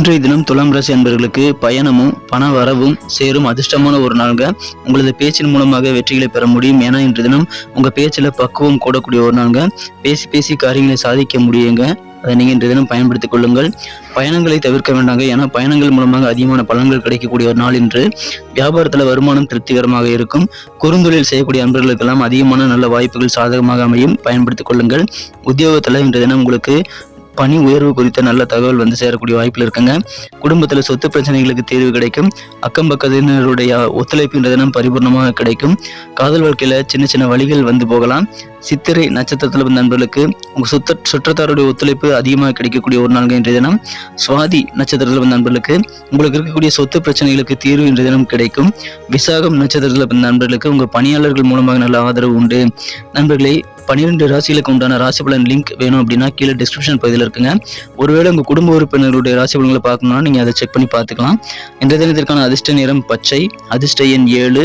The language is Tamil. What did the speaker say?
இன்றைய தினம் துலாம் ராசி அன்பர்களுக்கு பயணமும் பண வரவும் சேரும் அதிர்ஷ்டமான ஒரு நாள்ங்க. உங்களது பேச்சின் மூலமாக வெற்றிகளை பெற முடியும். ஏன்னா இன்றைய தினம் உங்க பேச்சில் பக்குவம் கூடக்கூடிய ஒரு நாள்ங்க. பேசி பேசி காரியங்களை சாதிக்க முடியுங்க. அதை நீங்கள் இன்றைய தினம் பயன்படுத்திக் கொள்ளுங்கள். பயணங்களை தவிர்க்க வேண்டாங்க. ஏன்னா பயணங்கள் மூலமாக அதிகமான பலன்கள் கிடைக்கக்கூடிய ஒரு நாள் இன்று. வியாபாரத்தில் வருமானம் திருப்திகரமாக இருக்கும். குறுந்தொழில் செய்யக்கூடிய அன்பர்களுக்கெல்லாம் அதிகமான நல்ல வாய்ப்புகள் சாதகமாக அமையும். பயன்படுத்திக் கொள்ளுங்கள். உத்தியோகத்தில் இன்றைய தினம் உங்களுக்கு பணி உயர்வு குறித்த நல்ல தகவல் வந்து சேரக்கூடிய வாய்ப்பில் இருக்குங்க. குடும்பத்தில் சொத்து பிரச்சனைகளுக்கு தீர்வு கிடைக்கும். அக்கம் பக்கத்தினருடைய ஒத்துழைப்பு இன்றைய தினம் பரிபூர்ணமாக கிடைக்கும். காதல் வாழ்க்கையில் சின்ன சின்ன வழிகள் வந்து போகலாம். சித்திரை நட்சத்திரத்தில் வந்த நண்பர்களுக்கு உங்கள் சுற்றத்தாருடைய ஒத்துழைப்பு அதிகமாக கிடைக்கக்கூடிய ஒரு நாள்கள் இன்றைய தினம். சுவாதி நட்சத்திரத்தில் வந்த நண்பர்களுக்கு உங்களுக்கு இருக்கக்கூடிய சொத்து பிரச்சனைகளுக்கு தீர்வு இன்றைய தினம் கிடைக்கும். விசாகம் நட்சத்திரத்தில் வந்த நண்பர்களுக்கு உங்கள் பணியாளர்கள் மூலமாக நல்ல ஆதரவு உண்டு. நண்பர்களை 12 ராசிகளுக்கு உண்டான ராசி பலன் லிங்க் வேணும் அப்படின்னா கீழே டிஸ்கிரிப்ஷன் பகுதியில் இருக்குங்க. ஒருவேளை உங்கள் குடும்ப உறுப்பினர்களுடைய ராசி பலன்களை பார்க்கணும்னா நீங்கள் அதை செக் பண்ணி பார்த்துக்கலாம். இன்றைய தினத்திற்கான அதிர்ஷ்ட நிறம் பச்சை, அதிர்ஷ்ட எண் 7,